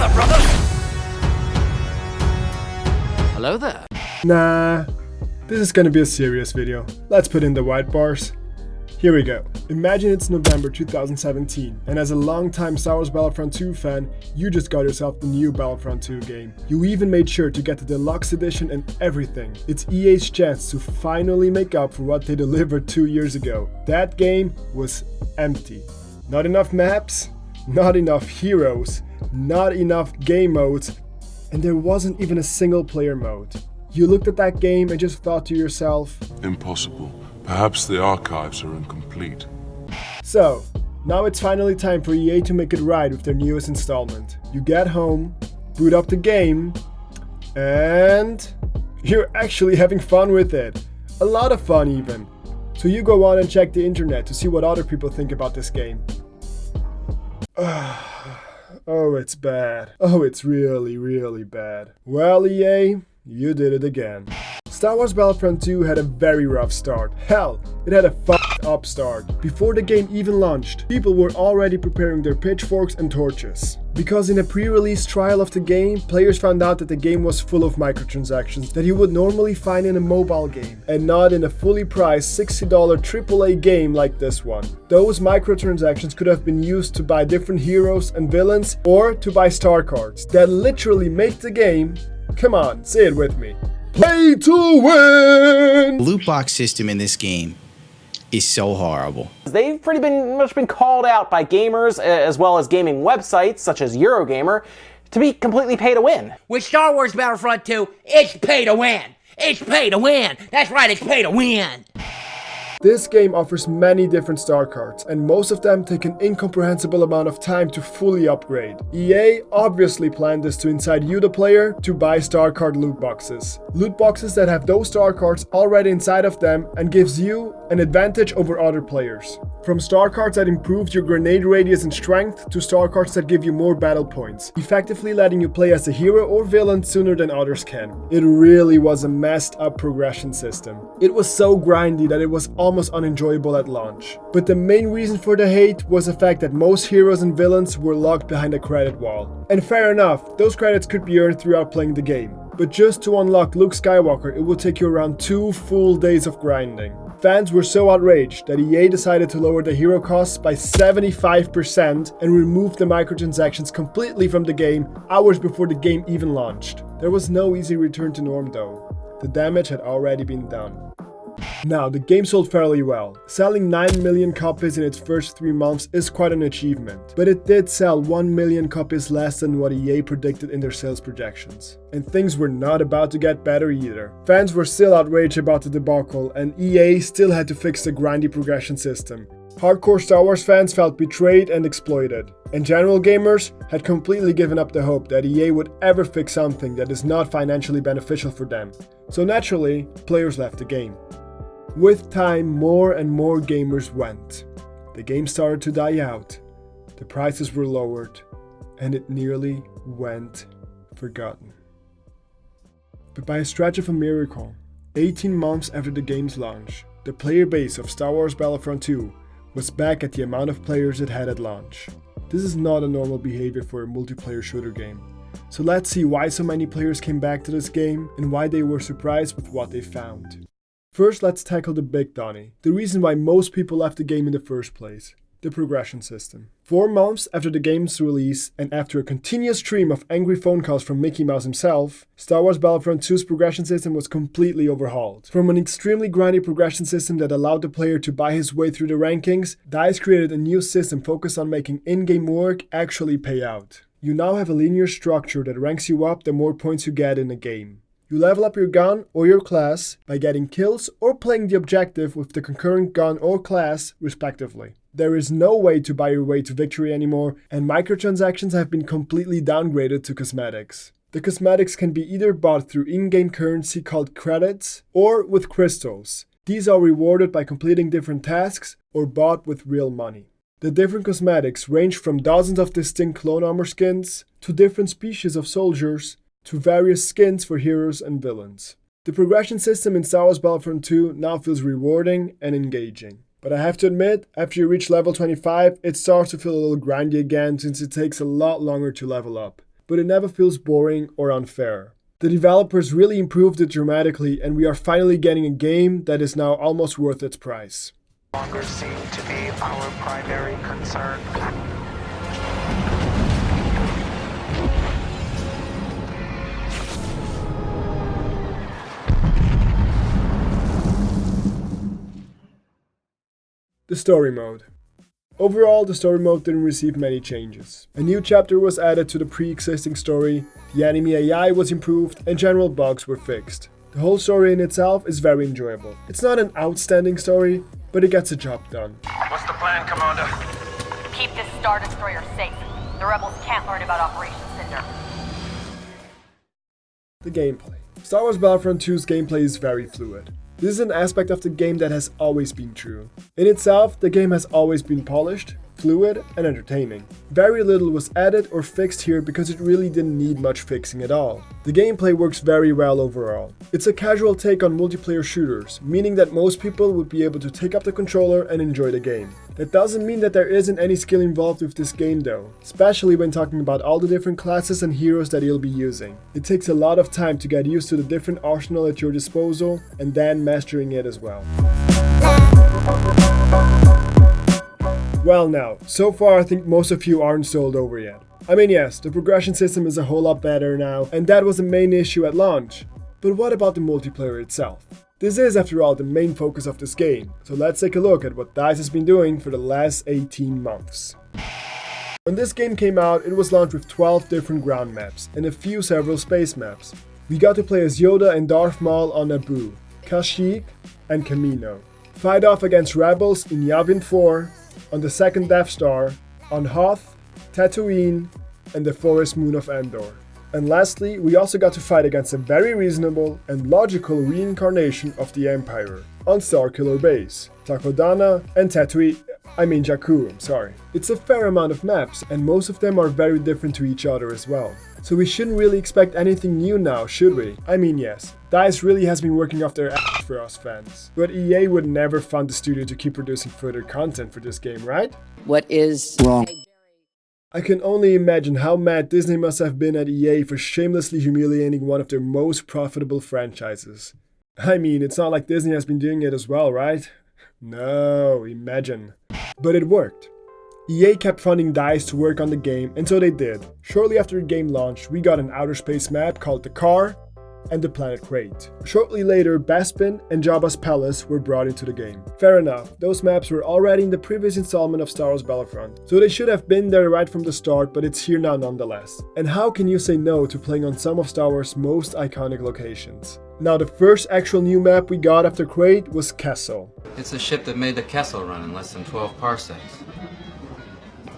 together, brothers! Hello there. Nah, this is gonna be a serious video. Let's put in the white bars. Here we go. Imagine it's November 2017, and as a longtime Star Wars Battlefront 2 fan, you just got yourself the new Battlefront 2 game. You even made sure to get the deluxe edition and everything. It's EA's chance to finally make up for what they delivered 2 years ago. That game was empty. Not enough maps, not enough heroes, not enough game modes, and there wasn't even a single player mode. You looked at that game and just thought to yourself, impossible. Perhaps the archives are incomplete. So, now it's finally time for EA to make it right with their newest installment. You get home, boot up the game, and you're actually having fun with it. A lot of fun even. So you go on and check the internet to see what other people think about this game. Oh, it's bad. Oh, it's really, really bad. Well, EA, you did it again. Star Wars Battlefront 2 had a very rough start. Hell, it had a fucked up start. Before the game even launched, people were already preparing their pitchforks and torches. Because in a pre-release trial of the game, players found out that the game was full of microtransactions that you would normally find in a mobile game, and not in a fully priced $60 AAA game like this one. Those microtransactions could have been used to buy different heroes and villains, or to buy star cards that literally make the game, come on, say it with me, play to win! Loot box system in this game is so horrible. They've pretty much been called out by gamers as well as gaming websites such as Eurogamer to be completely pay to win. With Star Wars Battlefront 2, it's pay to win! It's pay to win! That's right, it's pay to win! This game offers many different star cards, and most of them take an incomprehensible amount of time to fully upgrade. EA obviously planned this to incite you, the player, to buy star card loot boxes. Loot boxes that have those star cards already inside of them and gives you an advantage over other players. From star cards that improve your grenade radius and strength to star cards that give you more battle points, effectively letting you play as a hero or villain sooner than others can. It really was a messed up progression system. It was so grindy that it was almost unenjoyable at launch. But the main reason for the hate was the fact that most heroes and villains were locked behind a credit wall. And fair enough, those credits could be earned throughout playing the game. But just to unlock Luke Skywalker, it would take you around 2 full days of grinding. Fans were so outraged that EA decided to lower the hero costs by 75% and remove the microtransactions completely from the game hours before the game even launched. There was no easy return to norm though. The damage had already been done. Now, the game sold fairly well. Selling 9 million copies in its first 3 months is quite an achievement, but it did sell 1 million copies less than what EA predicted in their sales projections. And things were not about to get better either. Fans were still outraged about the debacle, and EA still had to fix the grindy progression system. Hardcore Star Wars fans felt betrayed and exploited, and general gamers had completely given up the hope that EA would ever fix something that is not financially beneficial for them. So naturally, players left the game. With time, more and more gamers went. The game started to die out, the prices were lowered, and it nearly went forgotten. But by a stretch of a miracle, 18 months after the game's launch, the player base of Star Wars Battlefront 2 was back at the amount of players it had at launch. This is not a normal behavior for a multiplayer shooter game. So let's see why so many players came back to this game and why they were surprised with what they found. First, let's tackle the big Donnie, the reason why most people left the game in the first place, the progression system. 4 months after the game's release, and after a continuous stream of angry phone calls from Mickey Mouse himself, Star Wars Battlefront 2's progression system was completely overhauled. From an extremely grindy progression system that allowed the player to buy his way through the rankings, DICE created a new system focused on making in-game work actually pay out. You now have a linear structure that ranks you up the more points you get in a game. You level up your gun or your class by getting kills or playing the objective with the concurrent gun or class, respectively. There is no way to buy your way to victory anymore, and microtransactions have been completely downgraded to cosmetics. The cosmetics can be either bought through in-game currency called credits or with crystals. These are rewarded by completing different tasks or bought with real money. The different cosmetics range from dozens of distinct clone armor skins to different species of soldiers to various skins for heroes and villains. The progression system in Star Wars Battlefront 2 now feels rewarding and engaging. But I have to admit, after you reach level 25, it starts to feel a little grindy again since it takes a lot longer to level up. but it never feels boring or unfair. The developers really improved it dramatically, and we are finally getting a game that is now almost worth its price. Longer seem to be our primary concern. The story mode. Overall, the story mode didn't receive many changes. A new chapter was added to the pre-existing story, the enemy AI was improved, and general bugs were fixed. The whole story in itself is very enjoyable. It's not an outstanding story, but it gets the job done. What's the plan, Commander? Keep this Star Destroyer safe. The rebels can't learn about Operation Cinder. The gameplay. Star Wars Battlefront 2's gameplay is very fluid. This is an aspect of the game that has always been true. In itself, the game has always been polished, fluid, and entertaining. Very little was added or fixed here because it really didn't need much fixing at all. The gameplay works very well overall. It's a casual take on multiplayer shooters, meaning that most people would be able to take up the controller and enjoy the game. That doesn't mean that there isn't any skill involved with this game though, especially when talking about all the different classes and heroes that you'll be using. It takes a lot of time to get used to the different arsenal at your disposal and then mastering it as well. Well now, so far I think most of you aren't sold over yet. I mean yes, the progression system is a whole lot better now, and that was the main issue at launch. But what about the multiplayer itself? This is, after all, the main focus of this game, so let's take a look at what DICE has been doing for the last 18 months. When this game came out, it was launched with 12 different ground maps and a few several space maps. We got to play as Yoda and Darth Maul on Naboo, Kashyyyk, and Kamino. Fight off against rebels in Yavin 4, on the second Death Star, on Hoth, Tatooine, and the forest moon of Endor. And lastly, we also got to fight against a very reasonable and logical reincarnation of the Empire on Starkiller Base, Takodana, and Jakku, sorry. It's a fair amount of maps, and most of them are very different to each other as well. So we shouldn't really expect anything new now, should we? I mean yes, DICE really has been working off their ass for us fans. But EA would never fund the studio to keep producing further content for this game, right? What is wrong? I can only imagine how mad Disney must have been at EA for shamelessly humiliating one of their most profitable franchises. I mean, it's not like Disney has been doing it as well, right? No, imagine. But it worked. EA kept funding DICE to work on the game, and so they did. Shortly after the game launched, we got an outer space map called the Car and the planet Crate. Shortly later, Bespin and Jabba's Palace were brought into the game. Fair enough, those maps were already in the previous installment of Star Wars Battlefront, so they should have been there right from the start, but it's here now nonetheless. And how can you say no to playing on some of Star Wars' most iconic locations? Now the first actual new map we got after Crate was Kessel. It's a ship that made the Kessel Run in less than 12 parsecs.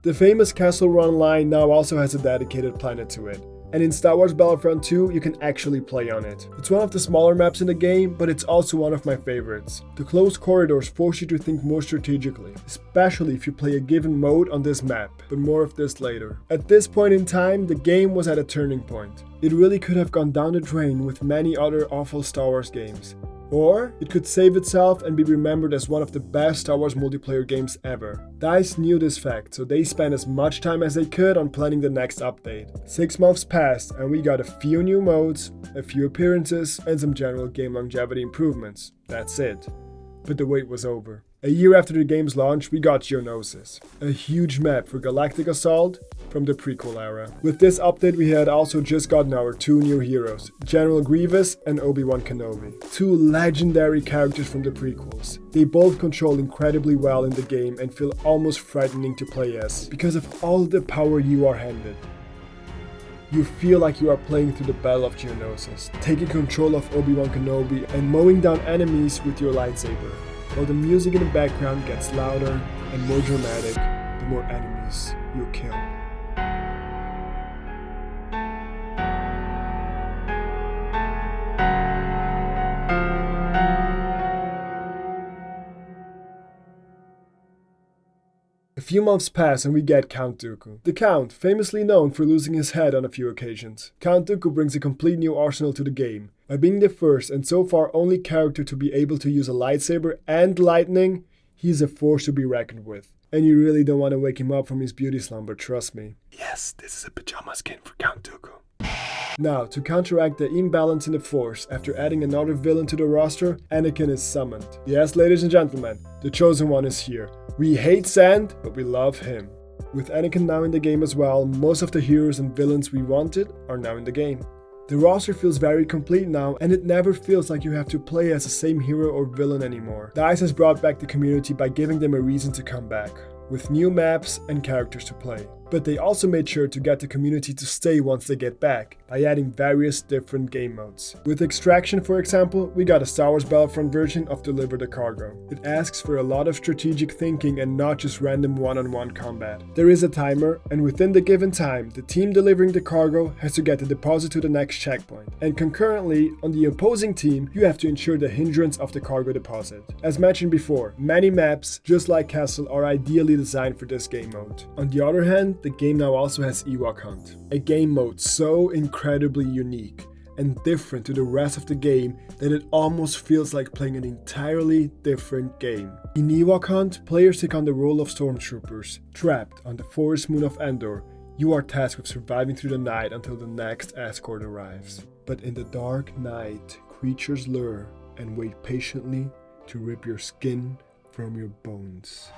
The famous Kessel Run line now also has a dedicated planet to it. And in Star Wars Battlefront 2, you can actually play on it. It's one of the smaller maps in the game, but it's also one of my favorites. The closed corridors force you to think more strategically, especially if you play a given mode on this map, but more of this later. At this point in time, the game was at a turning point. It really could have gone down the drain with many other awful Star Wars games. Or it could save itself and be remembered as one of the best Star Wars multiplayer games ever. DICE knew this fact, so they spent as much time as they could on planning the next update. 6 months passed and we got a few new modes, a few appearances, and some general game longevity improvements. That's it. But the wait was over. A year after the game's launch, we got Geonosis, a huge map for Galactic Assault from the prequel era. With this update, we had also just gotten our 2 new heroes, General Grievous and Obi-Wan Kenobi, 2 legendary characters from the prequels. They both control incredibly well in the game and feel almost frightening to play as, because of all the power you are handed. You feel like you are playing through the Battle of Geonosis, taking control of Obi-Wan Kenobi and mowing down enemies with your lightsaber. While the music in the background gets louder and more dramatic, the more enemies you kill. A few months pass and we get Count Dooku. The Count, famously known for losing his head on a few occasions. Count Dooku brings a complete new arsenal to the game. By being the first and so far only character to be able to use a lightsaber and lightning, he is a force to be reckoned with. And you really don't want to wake him up from his beauty slumber, trust me. Yes, this is a pajama skin for Count Dooku. Now, to counteract the imbalance in the Force, after adding another villain to the roster, Anakin is summoned. Yes, ladies and gentlemen, the Chosen One is here. We hate sand, but we love him. With Anakin now in the game as well, most of the heroes and villains we wanted are now in the game. The roster feels very complete now, and it never feels like you have to play as the same hero or villain anymore. DICE has brought back the community by giving them a reason to come back, with new maps and characters to play. But they also made sure to get the community to stay once they get back, by adding various different game modes. With Extraction, for example, we got a Star Wars Battlefront version of Deliver the Cargo. It asks for a lot of strategic thinking and not just random one-on-one combat. There is a timer, and within the given time, the team delivering the cargo has to get the deposit to the next checkpoint. And concurrently, on the opposing team, you have to ensure the hindrance of the cargo deposit. As mentioned before, many maps, just like Castle, are ideally designed for this game mode. On the other hand, the game now also has Ewok Hunt, a game mode so incredibly unique and different to the rest of the game that it almost feels like playing an entirely different game. In Ewok Hunt, players take on the role of stormtroopers. Trapped on the forest moon of Endor, you are tasked with surviving through the night until the next escort arrives. But in the dark night, creatures lure and wait patiently to rip your skin from your bones.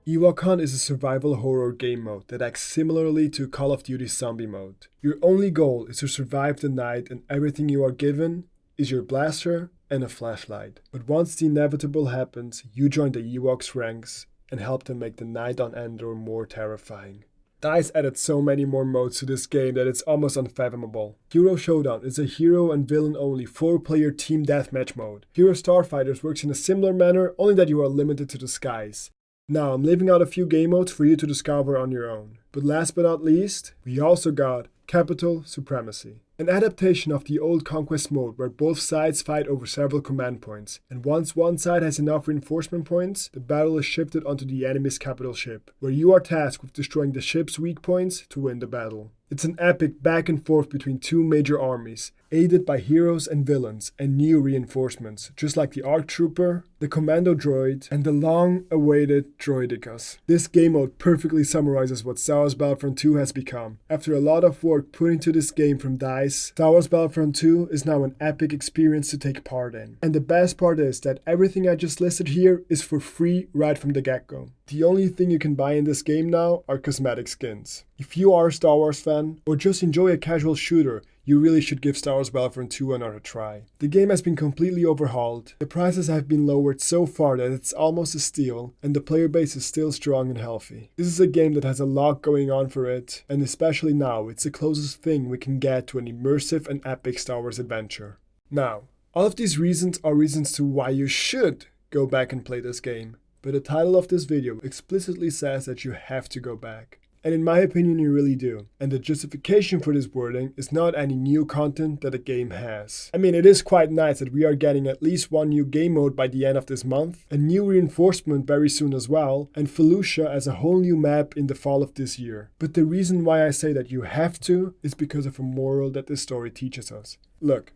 Ewok Hunt is a survival horror game mode that acts similarly to Call of Duty Zombie mode. Your only goal is to survive the night, and everything you are given is your blaster and a flashlight. But once the inevitable happens, you join the Ewoks' ranks and help them make the night on Endor more terrifying. DICE added so many more modes to this game that it's almost unfathomable. Hero Showdown is a hero and villain only 4-player team deathmatch mode. Hero Starfighters works in a similar manner, only that you are limited to the skies. Now, I'm leaving out a few game modes for you to discover on your own. But last but not least, we also got Capital Supremacy, an adaptation of the old Conquest mode where both sides fight over several command points, and once one side has enough reinforcement points, the battle is shifted onto the enemy's capital ship, where you are tasked with destroying the ship's weak points to win the battle. It's an epic back and forth between two major armies, aided by heroes and villains and new reinforcements, just like the ARC Trooper, the Commando Droid, and the long-awaited Droidicus. This game mode perfectly summarizes what Star Wars Battlefront 2 has become. After a lot of work put into this game from DICE, Star Wars Battlefront 2 is now an epic experience to take part in. And the best part is that everything I just listed here is for free right from the get-go. The only thing you can buy in this game now are cosmetic skins. If you are a Star Wars fan, or just enjoy a casual shooter, you really should give Star Wars Battlefront 2 another try. The game has been completely overhauled, the prices have been lowered so far that it's almost a steal, and the player base is still strong and healthy. This is a game that has a lot going on for it, and especially now, it's the closest thing we can get to an immersive and epic Star Wars adventure. Now, all of these reasons are reasons to why you should go back and play this game, but the title of this video explicitly says that you have to go back. And in my opinion, you really do. And the justification for this wording is not any new content that a game has. I mean, it is quite nice that we are getting at least one new game mode by the end of this month, a new reinforcement very soon as well, and Felucia as a whole new map in the fall of this year. But the reason why I say that you have to is because of a moral that this story teaches us. Look,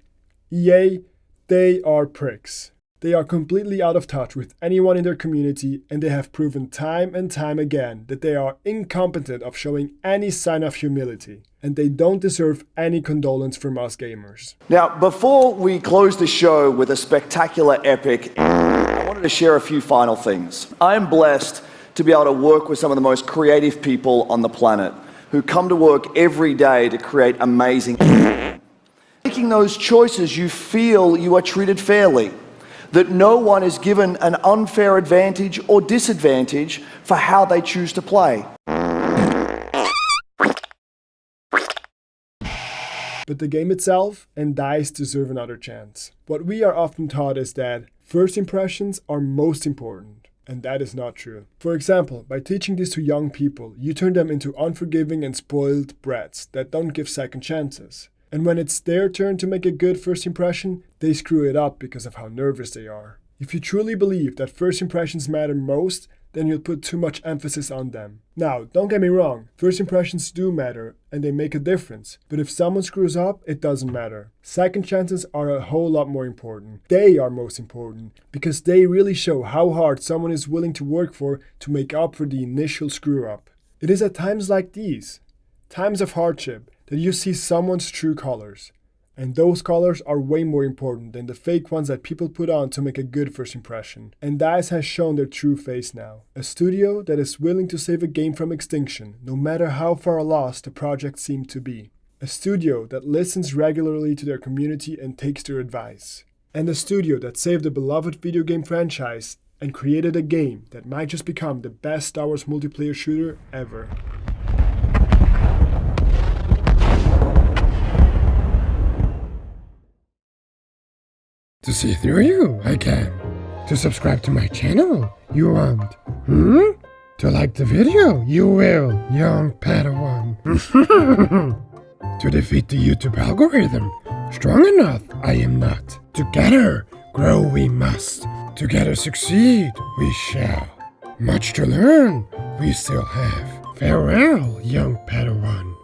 EA, they are pricks. They are completely out of touch with anyone in their community, and they have proven time and time again that they are incompetent of showing any sign of humility, and they don't deserve any condolence from us gamers. Now, before we close the show with a spectacular epic, I wanted to share a few final things. I am blessed to be able to work with some of the most creative people on the planet who come to work every day to create amazing. Making those choices, you feel you are treated fairly, that no one is given an unfair advantage or disadvantage for how they choose to play. But the game itself and DICE deserve another chance. What we are often taught is that first impressions are most important, and that is not true. For example, by teaching this to young people, you turn them into unforgiving and spoiled brats that don't give second chances. And when it's their turn to make a good first impression, they screw it up because of how nervous they are. If you truly believe that first impressions matter most, then you'll put too much emphasis on them. Now, don't get me wrong, first impressions do matter, and they make a difference, but if someone screws up, it doesn't matter. Second chances are a whole lot more important. They are most important, because they really show how hard someone is willing to work for to make up for the initial screw-up. It is at times like these, times of hardship, that you see someone's true colors. And those colors are way more important than the fake ones that people put on to make a good first impression. And DICE has shown their true face now. A studio that is willing to save a game from extinction, no matter how far lost the project seemed to be. A studio that listens regularly to their community and takes their advice. And a studio that saved a beloved video game franchise and created a game that might just become the best Star Wars multiplayer shooter ever. To see through you, I can. To subscribe to my channel, you won't. To like the video, you will, young Padawan. To defeat the YouTube algorithm, strong enough, I am not. Together, grow we must. Together succeed, we shall. Much to learn, we still have. Farewell, young Padawan.